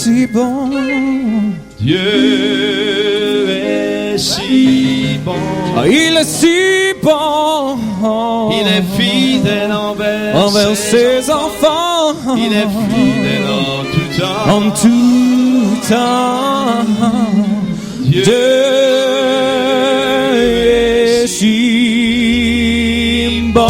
si bon. Dieu est si bon. Il est si bon. Il est fidèle envers ses enfants. Il est fidèle en tout temps. En tout temps. Dieu est si bon.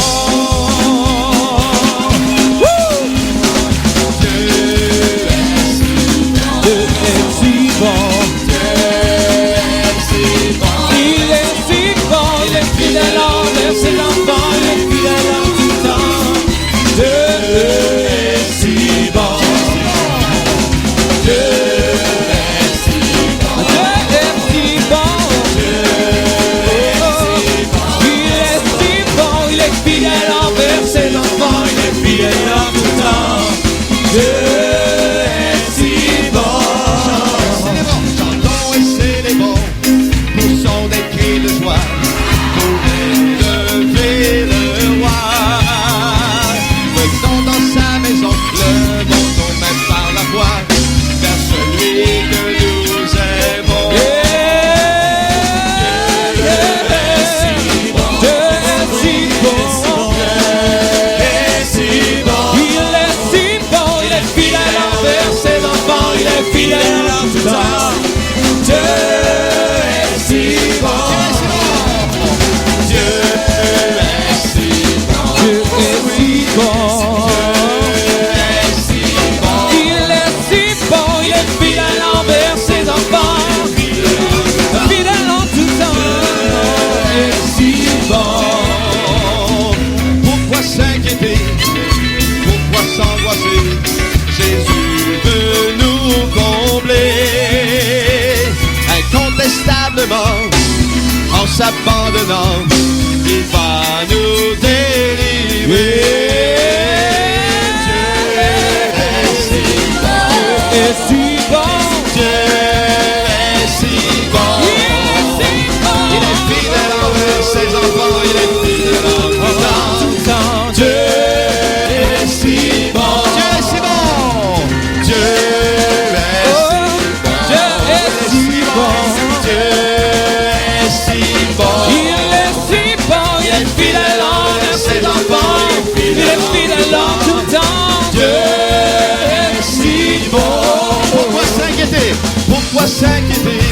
En s'abandonnant, il va nous délivrer. Dieu est si bon. Dieu est si bon. Dieu est si bon. Il est fidèle envers ses enfants. Il est fidèle en tout temps. Dieu est si bon. Dieu est si bon. Dieu est si bon. Dieu est si bon. Il est si bon. Il est fidèle envers ses enfants. Il est fidèle en tout temps. Dieu est si bon. Pourquoi s'inquiéter? Pourquoi s'inquiéter?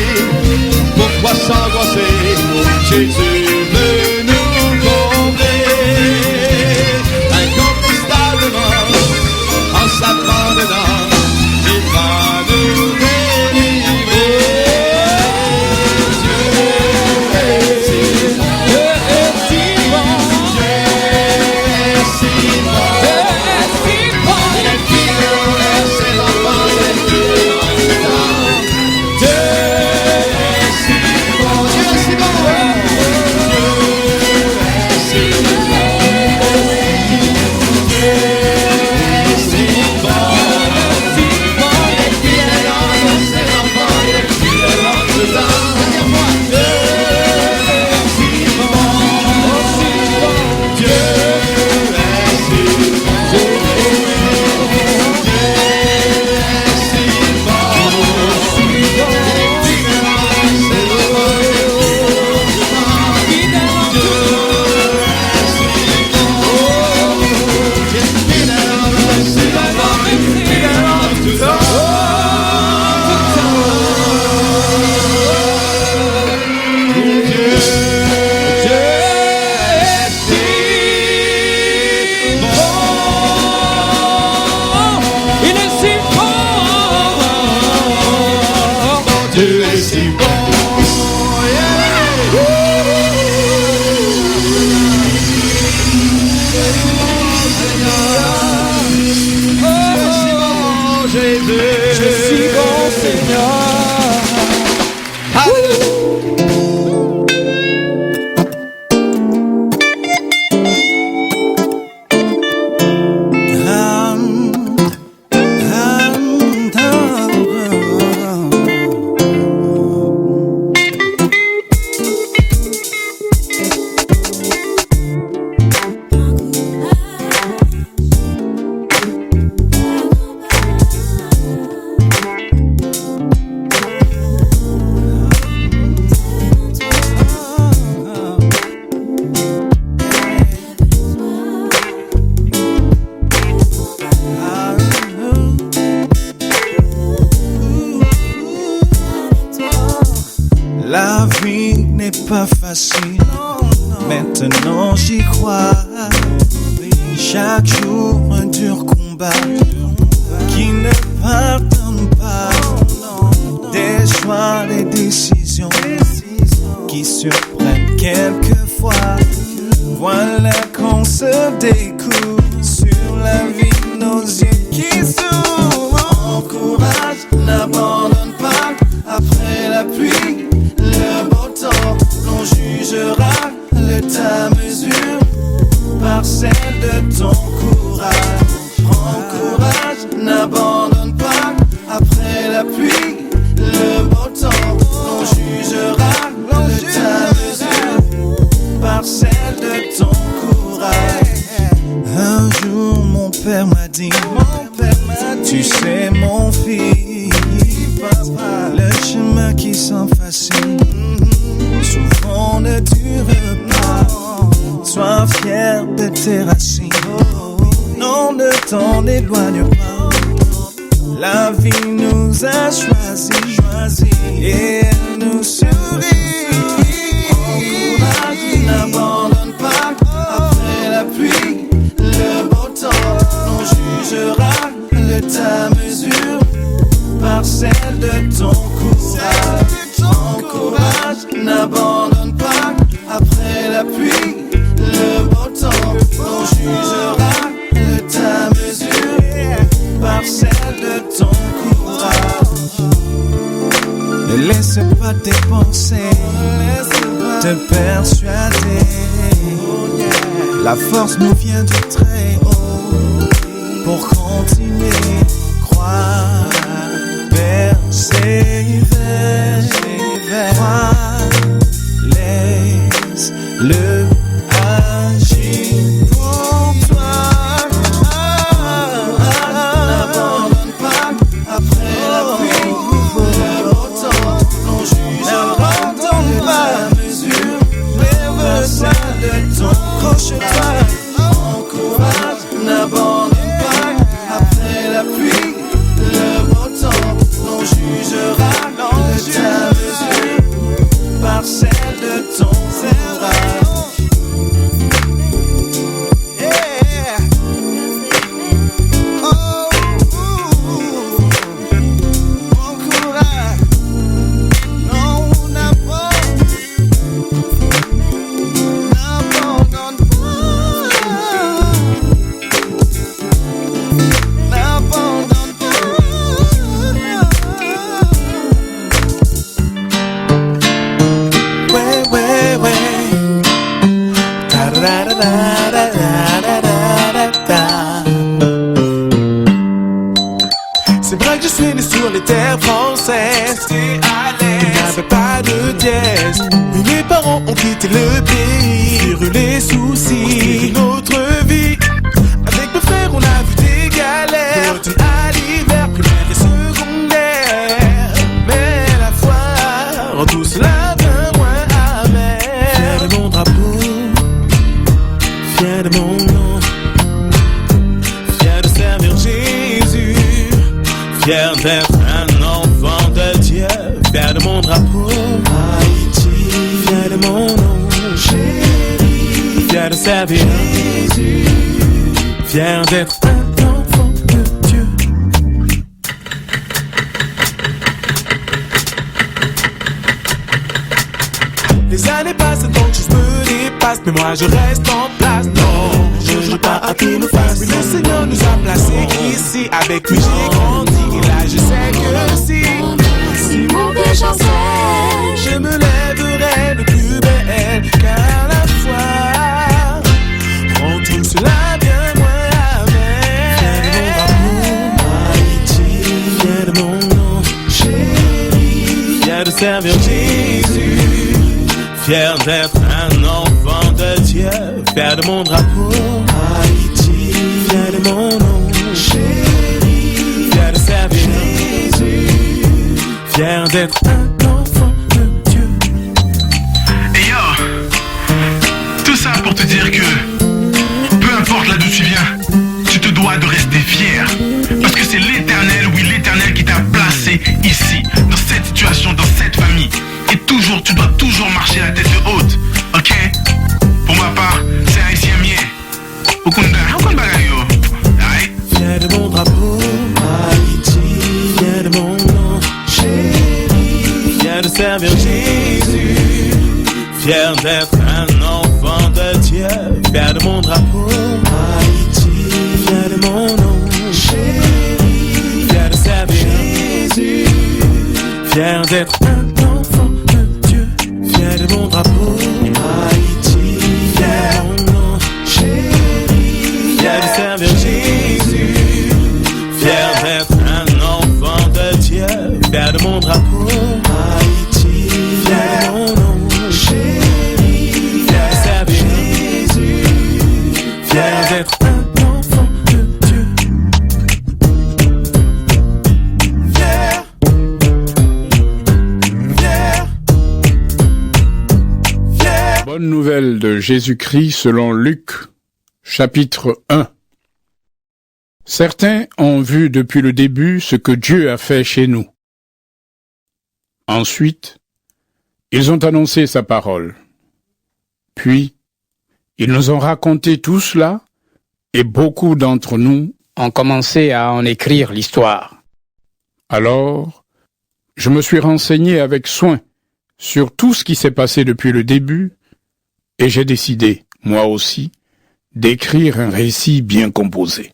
Pourquoi s'angoisser? Jésus veut nous combler. Incontestablement, en s'abandonnant, il va nous délivrer. Dieu est si bon. Dieu est si bon. Dieu est si bon. Dieu est si bon. Il est fidèle envers ses enfants. Il est fidèle en tout temps. Dieu est si bon. Dieu est si bon. La vie n'est pas facile, maintenant j'y crois. Chaque jour un dur combat qui ne pardonne pas. Des choix, des décisions qui surprennent quelquefois. Voilà qu'on se découvre sur la vie, nos yeux qui s'ouvrent. Encourage, n'abandonne pas. Après la pluie, le beau temps, l'on jugera le ta mesure par celle de ton courage. Prends courage, n'abandonne pas. Après la pluie, le beau temps, l'on jugera le ta mesure par celle de ton courage. Un jour mon père m'a dit, tu sais mon fils, le chemin qui semble facile souvent ne dure pas. Sois fier de tes racines, non, ne t'en éloigne pas. La vie nous a choisis et elle nous sourit. Encourage, n'abandonne pas. Après la pluie, le beau temps, on jugera le ta mesure par celle de ton courage. Encourage, n'abandonne pas. Après la pluie, le beau temps, on jugera le ta mesure par celle de ton courage. Ne laisse pas tes pensées te persuader. La force nous vient de très haut pour continuer, croire, persévérer, croire, laisse-le agir pour toi. N'abandonne pas après la pluie, le beau temps, on jugera de ta mesure, vers celle de ton accroche-toi. Encourage, n'abandonne pas après la pluie, le beau temps, on jugera de ta mesure par celle de ton courage. C'est vrai que je suis né sur les terres françaises, il n'avait pas de dièse. Mais mes parents ont quitté le pays, viré les soucis, une autre vie. Avec mes frères on a vu des galères, d'automne à l'hiver, primaire et secondaire. Mais la foi rend tout cela bien moins amer. Fier de mon drapeau, fier de mon nom, fier de servir Jésus, fier d'être un enfant de Dieu, fier de mon drapeau, Haïti, fier de mon nom, chéri, fier de servir Jésus, fier d'être un enfant de Dieu. Les années passent, tant que je me dépasse, mais moi je reste en place. Non, je joue pas à qui nous fasse. Mais le Seigneur nous a placés ici. Avec lui j'ai grandi et là je sais que si mauvais j'en sais, je me lèverai de plus belle. Car la foi rend tout cela bien moins amer. Fier de mon nom, chéri, fier de servir Jésus, fier d'être un enfant de Dieu, fier de mon drapeau, Haïti, fier de mon nom, chéri, fier de servir Jésus, fier d'être un enfant de Dieu. Et yo, tout ça pour te dire que peu importe là d'où tu viens, tu te dois de rester fier. Parce que c'est l'Éternel, oui l'Éternel qui t'a placé ici, dans cette situation, dans cette famille. Et tu dois toujours marcher la tête haute, ok? Pour ma part, c'est haïtien mien. Okunda bagayo. Aïe. Fier de mon drapeau, Haïti, fier de mon nom, chéri, fier de servir Jésus, fier d'être un enfant de Dieu, fier de mon drapeau, Haïti, fier de mon nom, chéri, fier de servir Jésus, fier d'être un enfant de Dieu, fier de mon drapeau, Haïti, fier de mon nom, chéri, fier de servir Jésus, fier d'être un enfant de Dieu, fier de mon drapeau, Haïti, fier de mon nom, chéri, fier de servir Jésus, fier d'être un enfant de Dieu, fier, fier, fier. Bonne nouvelle de Jésus-Christ selon Luc, chapitre 1. Certains ont vu depuis le début ce que Dieu a fait chez nous. Ensuite, ils ont annoncé sa parole. Puis, ils nous ont raconté tout cela et beaucoup d'entre nous ont commencé à en écrire l'histoire. Alors, je me suis renseigné avec soin sur tout ce qui s'est passé depuis le début et j'ai décidé, moi aussi, d'écrire un récit bien composé.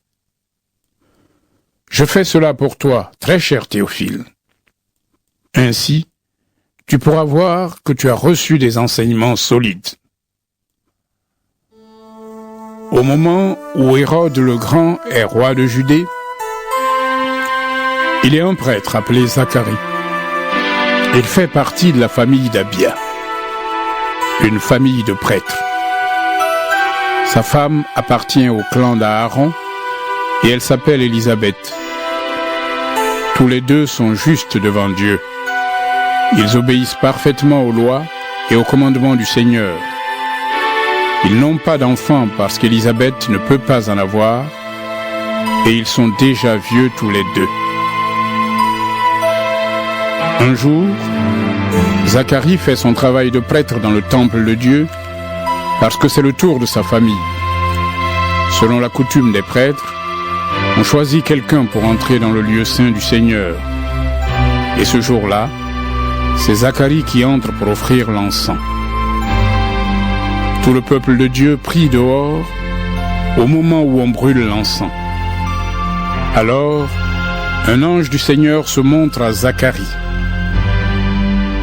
Je fais cela pour toi, très cher Théophile. Ainsi, tu pourras voir que tu as reçu des enseignements solides. Au moment où Hérode le Grand est roi de Judée, il y a un prêtre appelé Zacharie. Il fait partie de la famille d'Abia, une famille de prêtres. Sa femme appartient au clan d'Aaron et elle s'appelle Élisabeth. Tous les deux sont justes devant Dieu. Ils obéissent parfaitement aux lois et aux commandements du Seigneur. Ils n'ont pas d'enfants parce qu'Élisabeth ne peut pas en avoir et ils sont déjà vieux tous les deux. Un jour, Zacharie fait son travail de prêtre dans le temple de Dieu parce que c'est le tour de sa famille. Selon la coutume des prêtres, on choisit quelqu'un pour entrer dans le lieu saint du Seigneur. Et ce jour-là, c'est Zacharie qui entre pour offrir l'encens. Tout le peuple de Dieu prie dehors au moment où on brûle l'encens. Alors, un ange du Seigneur se montre à Zacharie.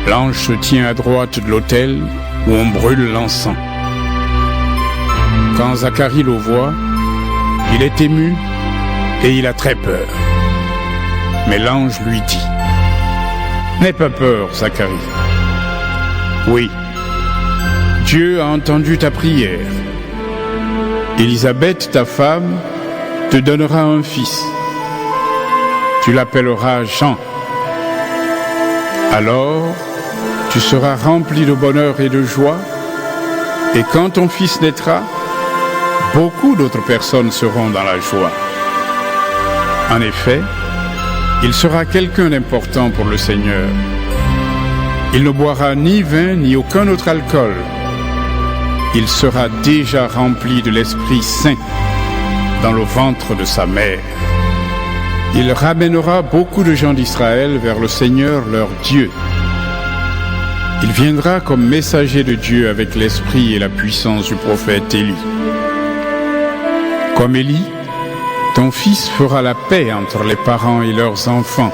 L'ange se tient à droite de l'autel où on brûle l'encens. Quand Zacharie le voit, il est ému et il a très peur. Mais l'ange lui dit: « N'aie pas peur, Zacharie. Oui, Dieu a entendu ta prière. Élisabeth, ta femme, te donnera un fils. Tu l'appelleras Jean. Alors, tu seras rempli de bonheur et de joie, et quand ton fils naîtra, beaucoup d'autres personnes seront dans la joie. En effet, il sera quelqu'un d'important pour le Seigneur. Il ne boira ni vin ni aucun autre alcool. Il sera déjà rempli de l'Esprit Saint dans le ventre de sa mère. Il ramènera beaucoup de gens d'Israël vers le Seigneur leur Dieu. Il viendra comme messager de Dieu avec l'esprit et la puissance du prophète Élie. Comme Élie, ton fils fera la paix entre les parents et leurs enfants,